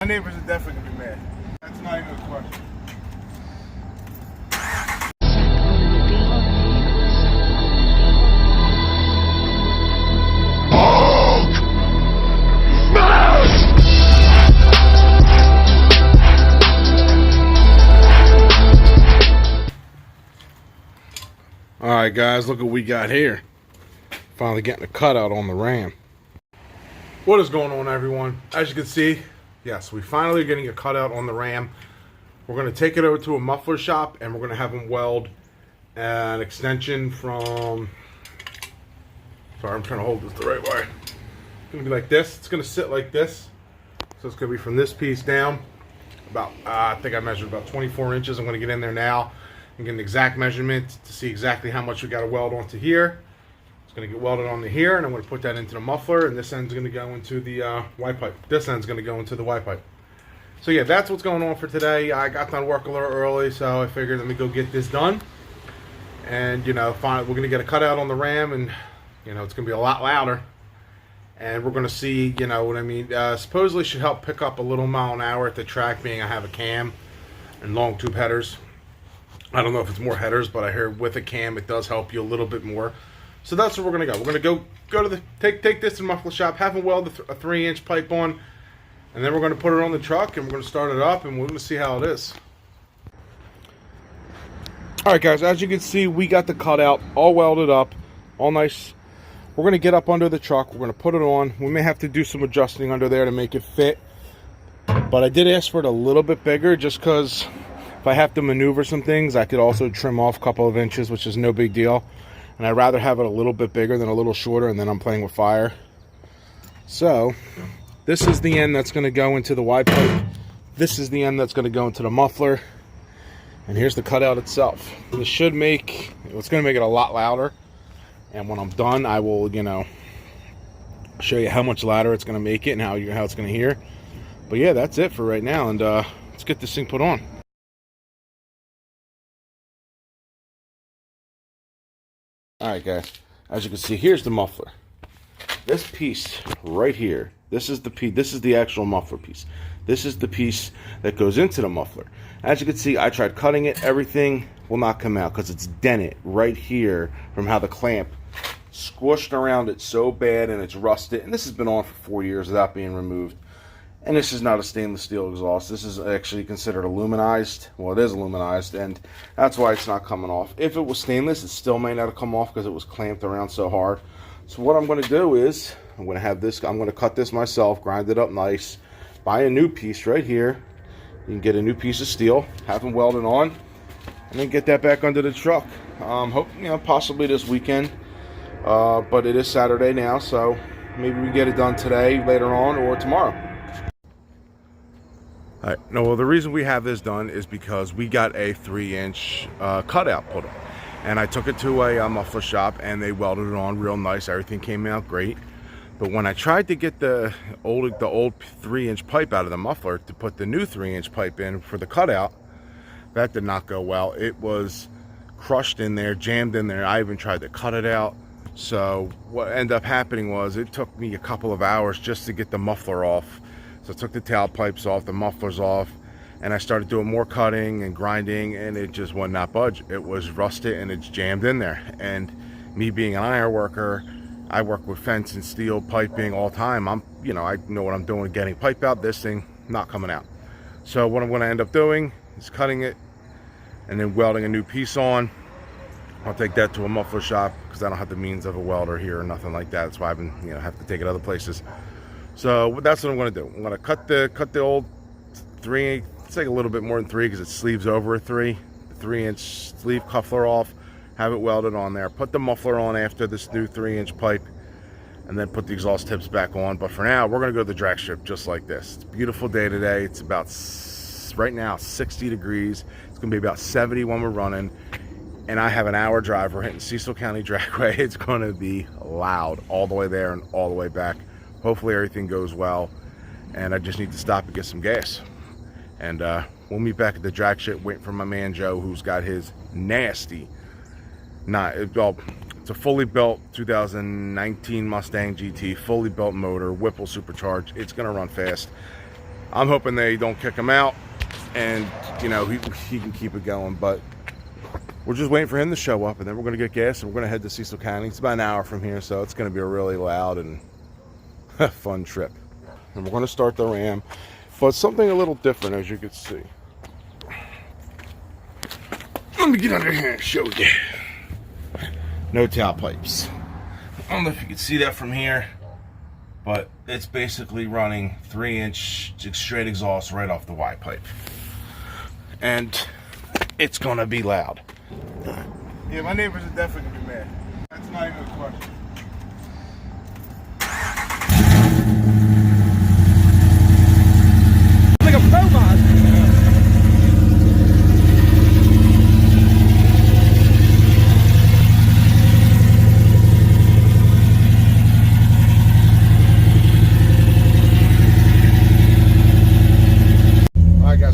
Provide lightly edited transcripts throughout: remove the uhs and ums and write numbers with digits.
neighbors are definitely gonna be mad. That's not even a question. Alright guys, look what we got here. Finally getting a cutout on the Ram. What is going on, everyone? As you can see, yes, we finally are getting a cutout on the Ram. We're going to take it over to a muffler shop and we're going to have them weld an extension from... Sorry, I'm trying to hold this the right way. It's going to be like this. It's going to sit like this. So it's going to be from this piece down. About, I think I measured about 24 inches. I'm going to get in there now and get an exact measurement to see exactly how much we got to weld onto here. It's going to get welded onto here, and I'm going to put that into the muffler, and this end's going to go into the Y pipe. This end's going to go into the Y pipe. So yeah, that's what's going on for today. I got done work a little early, so I figured let me go get this done. And you know, we're going to get a cutout on the Ram, and you know, it's going to be a lot louder. And we're going to see, you know what I mean. Supposedly should help pick up a little mile an hour at the track, being I have a cam and long tube headers. I don't know if it's more headers, but I hear with a cam it does help you a little bit more. So that's where we're gonna go. We're gonna go to the take this to the muffler shop, have them weld a 3-inch pipe on, and then we're gonna put it on the truck and we're gonna start it up and we're gonna see how it is. All right, guys. As you can see, we got the cutout all welded up, all nice. We're gonna get up under the truck. We're gonna put it on. We may have to do some adjusting under there to make it fit, but I did ask for it a little bit bigger just because if I have to maneuver some things, I could also trim off a couple of inches, which is no big deal. And I'd rather have it a little bit bigger than a little shorter, and then I'm playing with fire. So, this is the end that's going to go into the Y pipe. This is the end that's going to go into the muffler. And here's the cutout itself. This should make, it's going to make it a lot louder. And when I'm done, I will, you know, show you how much louder it's going to make it and how it's going to hear. But yeah, that's it for right now. And let's get this thing put on. Alright guys, as you can see, here's the muffler. This piece right here, this is the actual muffler piece. This is the piece that goes into the muffler. As you can see, I tried cutting it, everything will not come out because it's dented right here from how the clamp squished around it so bad and it's rusted. And this has been on for 4 years without being removed. And this is not a stainless steel exhaust. This is actually considered aluminized. Well, it is aluminized, and that's why it's not coming off. If it was stainless, it still may not have come off because it was clamped around so hard. So what I'm going to do is, I'm going to cut this myself, grind it up nice, buy a new piece right here. You can get a new piece of steel, have them welded on, and then get that back under the truck. Hope, you know, possibly this weekend. But it is Saturday now, so maybe we get it done today, later on, or tomorrow. Alright, no, well, the reason we have this done is because we got a 3-inch cutout put on. And I took it to a muffler shop and they welded it on real nice. Everything came out great. But when I tried to get the old 3-inch pipe out of the muffler to put the new 3-inch pipe in for the cutout, that did not go well. It was crushed in there, jammed in there. I even tried to cut it out. So what ended up happening was it took me a couple of hours just to get the muffler off. So I took the tail pipes off, the mufflers off, and I started doing more cutting and grinding, and it just would not budge. It was rusted and it's jammed in there. And me being an iron worker, I work with fence and steel piping all the time. I know what I'm doing, getting pipe out. This thing not coming out. So what I'm going to end up doing is cutting it and then welding a new piece on. I'll take that to a muffler shop because I don't have the means of a welder here or nothing like that. That's why I've been, have to take it other places. So that's what I'm going to do. I'm going to cut the old 3, it's like a little bit more than 3 because it sleeves over a 3-inch sleeve coupler off, have it welded on there, put the muffler on after this new 3-inch pipe, and then put the exhaust tips back on. But for now, we're going to go to the drag strip just like this. It's a beautiful day today. It's about, right now, 60 degrees. It's going to be about 70 when we're running. And I have an hour drive. We're hitting Cecil County Dragway. It's going to be loud all the way there and all the way back. Hopefully everything goes well, and I just need to stop and get some gas. And we'll meet back at the drag strip waiting for my man Joe, who's got his nasty, it's a fully built 2019 Mustang GT, fully built motor, Whipple supercharged. It's gonna run fast. I'm hoping they don't kick him out, and you know, he can keep it going. But we're just waiting for him to show up, and then we're going to get gas, and we're going to head to Cecil County. It's about an hour from here, so it's going to be a really loud and fun trip. And we're going to start the Ram, but something a little different, as you can see. Let me get under here and show you. No tailpipes. I don't know if you can see that from here, but it's basically running 3-inch straight exhaust right off the Y pipe. And it's gonna be loud. Yeah, my neighbors are definitely gonna be mad. That's not even a question. Like a pro mod.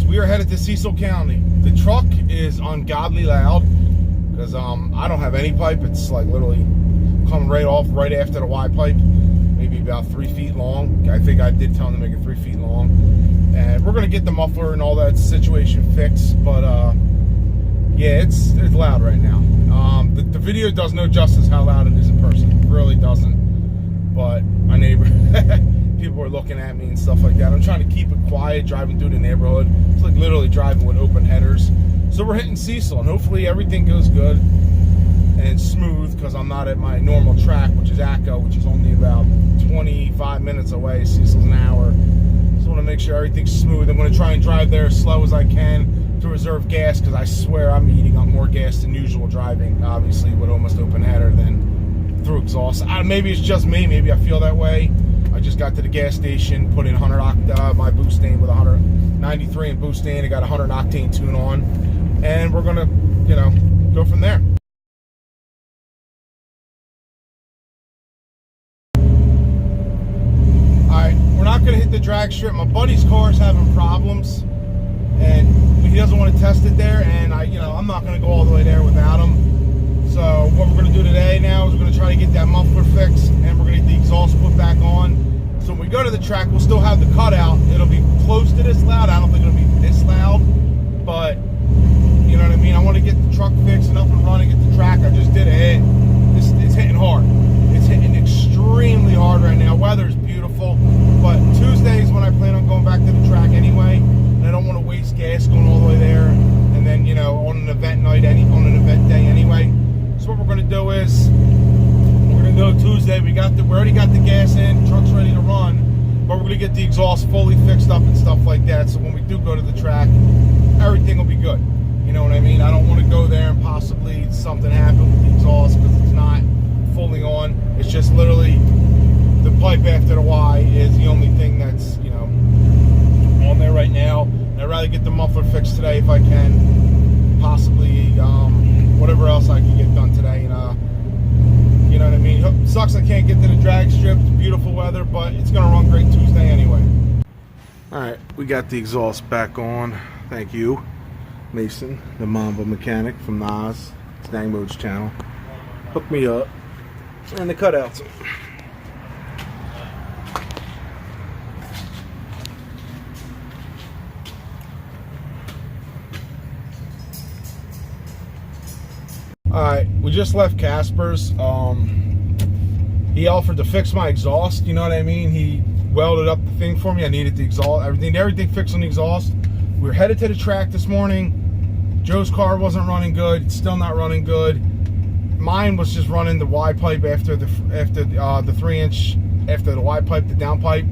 We are headed to Cecil County. The truck is ungodly loud because I don't have any pipe. It's like literally coming right off right after the Y pipe, maybe about 3 feet long. I think I did tell them to make it 3 feet long. And we're gonna get the muffler and all that situation fixed. But yeah, it's loud right now. The video does no justice how loud it is in person. It really doesn't. But my neighbor. People are looking at me and stuff like that. I'm trying to keep it quiet, driving through the neighborhood. It's like literally driving with open headers. So we're hitting Cecil, and hopefully everything goes good and smooth, because I'm not at my normal track, which is ACO, which is only about 25 minutes away. Cecil's an hour. Just want to make sure everything's smooth. I'm going to try and drive there as slow as I can to reserve gas, because I swear I'm eating up more gas than usual driving, obviously, with almost open header than through exhaust. Maybe it's just me. Maybe I feel that way. I just got to the gas station, put in 100 octane, my boosting with 193 in boosting. I got 100 octane tune on, and we're gonna, you know, go from there. All right, we're not gonna hit the drag strip. My buddy's car is having problems, and he doesn't want to test it there. And I'm not gonna go all the way there without him. So what we're gonna do today now is we're gonna try to get that muffler fixed, and we're gonna get the exhaust put back on. So when we go to the track, we'll still have the cutout. It'll be close to this loud. I don't think it'll be this loud, but you know what I mean? I want to get the truck fixed and up and running at the track. I just did a hit. It's hitting hard. It's hitting extremely hard right now. Weather's beautiful, but Tuesdays when I plan on going back to the track anyway, and I don't want to waste gas going all the way there, and then, you know, on an event night, on an event day anyway. So what we're going to do is, go Tuesday. We already got the gas in, truck's ready to run, but we're gonna get the exhaust fully fixed up and stuff like that, so when we do go to the track, everything will be good. You know what I mean? I don't want to go there and possibly something happen with the exhaust, because it's not fully on. It's just literally the pipe after the Y is the only thing that's, you know, on there right now. And I'd rather get the muffler fixed today if I can, possibly whatever else I can get done today. You know what I mean? Sucks I can't get to the drag strip. It's beautiful weather, but it's going to run great Tuesday anyway. Alright, we got the exhaust back on. Thank you, Mason, the Mamba mechanic from Nas, Snag Mode's channel. Hooked me up. And the cutouts. Alright, we just left Casper's. He offered to fix my exhaust, you know what I mean? He welded up the thing for me. I needed the exhaust, everything fixed on the exhaust. We were headed to the track this morning. Joe's car wasn't running good. It's still not running good. Mine was just running the Y pipe after the 3-inch, after the Y pipe, the down pipe.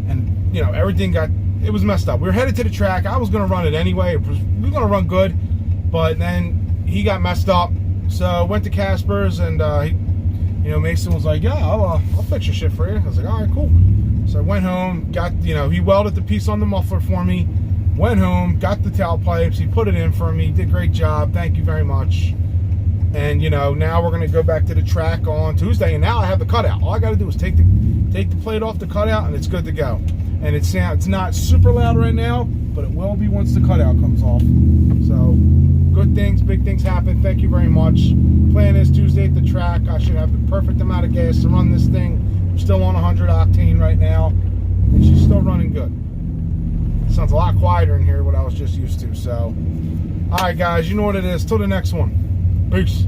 And, you know, it was messed up. We were headed to the track. I was going to run it anyway. We were going to run good, but then he got messed up. So went to Casper's, and Mason was like, yeah, I'll fix your shit for you. I was like, all right, cool. So I went home, he welded the piece on the muffler for me, went home, got the tailpipes, he put it in for me, did a great job, thank you very much. And, now we're going to go back to the track on Tuesday, and now I have the cutout. All I got to do is take the plate off the cutout, and it's good to go. And it's not super loud right now, but it will be once the cutout comes off. So, good things, big things happen. Thank you very much. Plan is Tuesday at the track. I should have the perfect amount of gas to run this thing. I'm still on 100 octane right now, and she's still running good. Sounds a lot quieter in here than what I was just used to. So, all right, guys, you know what it is. Till the next one. Peace.